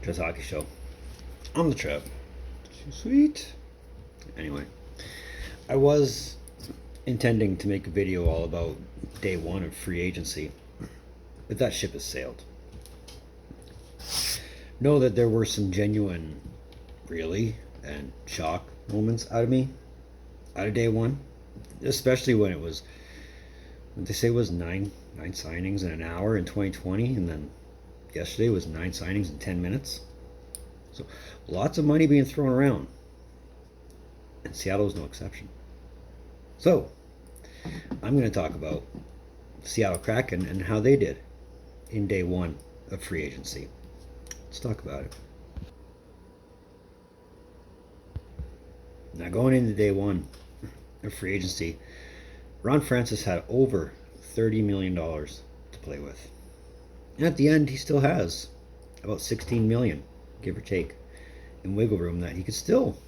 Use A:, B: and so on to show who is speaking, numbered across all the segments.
A: Trevs Hockey Show. I'm the Trev. Sweet. Anyway, I was intending to make a video all about day one of free agency, but that ship has sailed. Know that there were some genuine, really, and shock moments out of day one, especially when it was, what they say was nine signings in an hour in 2020, and then yesterday was 9 signings in 10 minutes. So lots of money being thrown around, and Seattle was no exception. So I'm going to talk about Seattle Kraken and how they did in day one of free agency. Let's talk about it. Now, going into day one of free agency, Ron Francis had over $30 million to play with. And at the end, he still has about $16 million, give or take, in wiggle room that he could still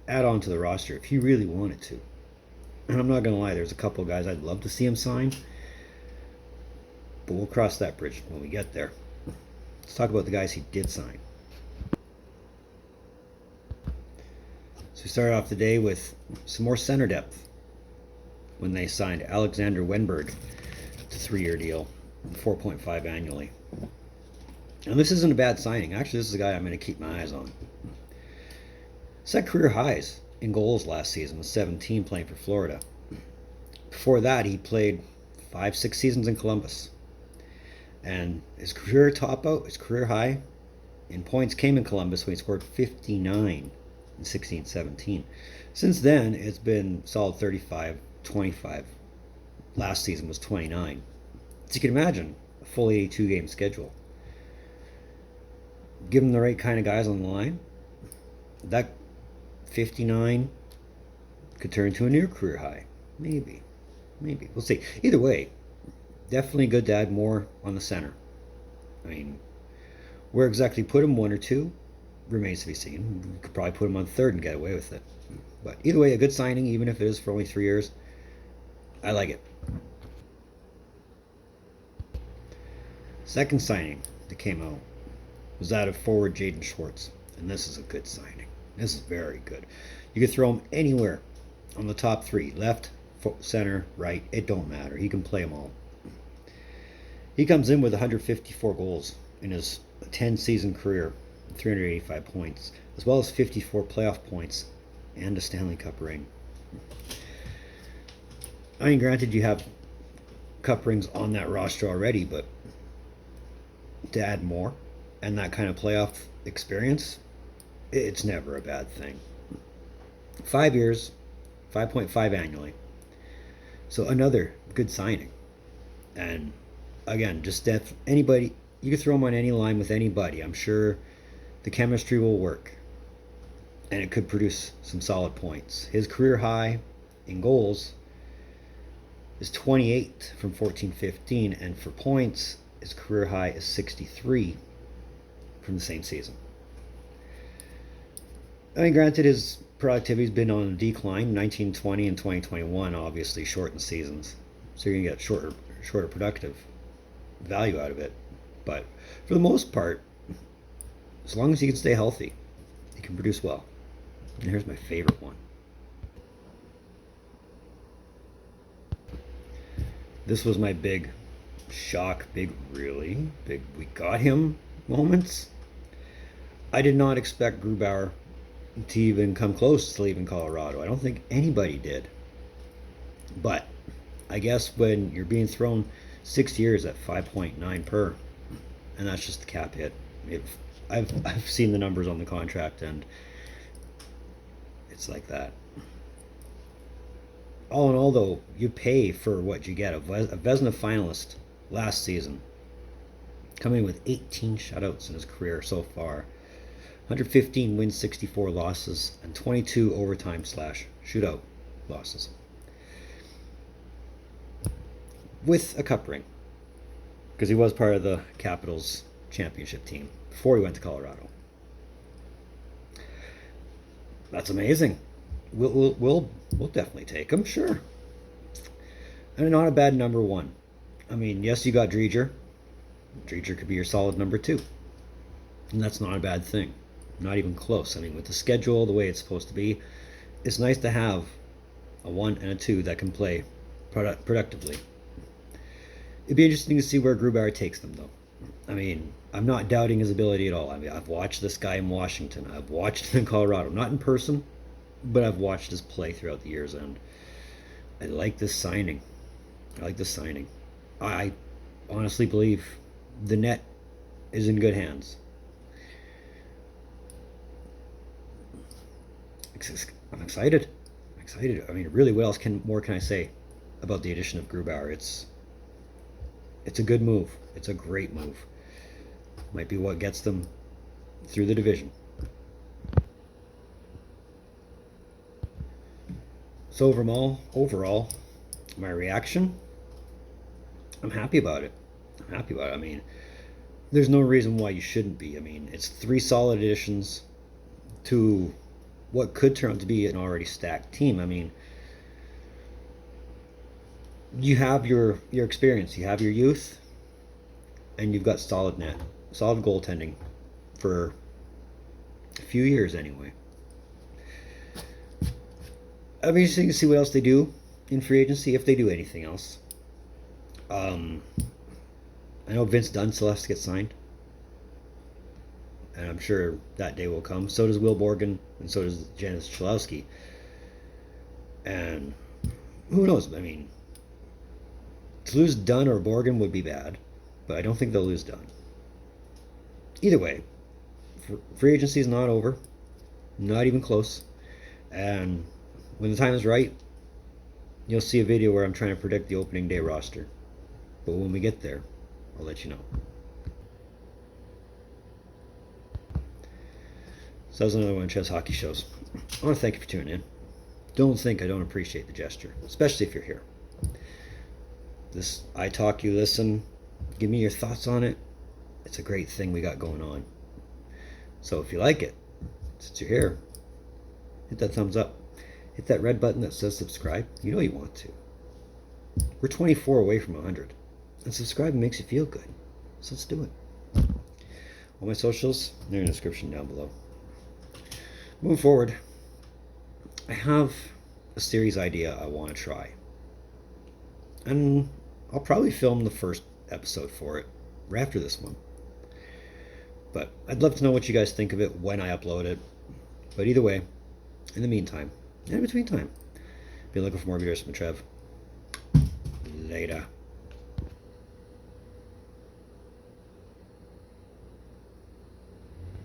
A: add on to the roster if he really wanted to. And I'm not going to lie, there's a couple of guys I'd love to see him sign, but we'll cross that bridge when we get there. Let's talk about the guys he did sign. So we started off the day with some more center depth when they signed Alexander Wennberg to a 3-year deal, 4.5 annually. And this isn't a bad signing. Actually, this is a guy I'm going to keep my eyes on. Set career highs in goals last season with 17 playing for Florida. Before that, he played 5-6 seasons in Columbus. And his career high in points came in Columbus when he scored 59 in 16-17. Since then, it's been solid 35-25. Last season was 29. So you can imagine a full 82 game schedule. Give him the right kind of guys on the line, that 59 could turn into a new career high. Maybe. We'll see. Either way, definitely good to add more on the center. I mean, where exactly put him, 1 or 2, remains to be seen. We could probably put him on 3rd and get away with it. But either way, a good signing, even if it is for only 3 years. I like it. Second signing that came out was that of forward Jaden Schwartz. And this is a good signing. This is very good. You could throw him anywhere on the top 3. Left, center, right. It don't matter. He can play them all. He comes in with 154 goals in his 10-season career, 385 points, as well as 54 playoff points and a Stanley Cup ring. I mean, granted, you have cup rings on that roster already, but to add more and that kind of playoff experience, it's never a bad thing. 5 years, 5.5 annually. So another good signing. And again, just anybody, you can throw him on any line with anybody. I'm sure the chemistry will work. And it could produce some solid points. His career high in goals is 28 from 14-15, and for points, his career high is 63 from the same season. I mean, granted, his productivity's been on a decline. 1920 and 2021, obviously shortened seasons, so you're gonna get shorter productive value out of it. But for the most part, as long as he can stay healthy, he can produce well. And here's my favorite one. This was my big shock, we got him moments. I did not expect Grubauer to even come close to leaving Colorado. I don't think anybody did. But I guess when you're being thrown 6 years at 5.9 per, and that's just the cap hit. I've seen the numbers on the contract, and it's like that. All in all, though, you pay for what you get. A Vezina finalist last season, coming with 18 shutouts in his career so far, 115 wins, 64 losses, and 22 overtime/shootout losses, with a cup ring, because he was part of the Capitals championship team before he went to Colorado. That's amazing. We'll definitely take him, sure. And not a bad number 1. I mean, yes, you got Dreger. Dreger could be your solid number 2. And that's not a bad thing. Not even close. I mean, with the schedule the way it's supposed to be, it's nice to have a 1 and a 2 that can play productively. It'd be interesting to see where Grubauer takes them, though. I mean, I'm not doubting his ability at all. I mean, I've watched this guy in Washington. I've watched him in Colorado. Not in person, but I've watched his play throughout the years, and I like this signing. I honestly believe the net is in good hands. I'm excited. I mean, really, what else more can I say about the addition of Grubauer? It's a good move. It's a great move. Might be what gets them through the division. So overall, my reaction, I'm happy about it. I mean, there's no reason why you shouldn't be. I mean, it's 3 solid additions to what could turn out to be an already stacked team. I mean, you have your experience, you have your youth, and you've got solid goaltending for a few years anyway. I'll be interested to see what else they do in free agency, if they do anything else. I know Vince Dunn still has to get signed, and I'm sure that day will come. So does Will Borgen, and so does Jaden Schwartz. And who knows? I mean, to lose Dunn or Borgen would be bad, but I don't think they'll lose Dunn. Either way, free agency is not over, not even close. And when the time is right, you'll see a video where I'm trying to predict the opening day roster. But when we get there, I'll let you know. So that was another one of Trev's hockey shows. I want to thank you for tuning in. Don't think I don't appreciate the gesture, especially if you're here. This I talk, you listen, give me your thoughts on it. It's a great thing we got going on. So if you like it, since you're here, hit that thumbs up. Hit that red button that says subscribe. You know you want to. We're 24 away from 100. And subscribing makes you feel good. So let's do it. All my socials, they're in the description down below. Moving forward, I have a series idea I want to try. And I'll probably film the first episode for it right after this one. But I'd love to know what you guys think of it when I upload it. But either way, in the meantime, and in between time, be looking for more videos from Trev. Later.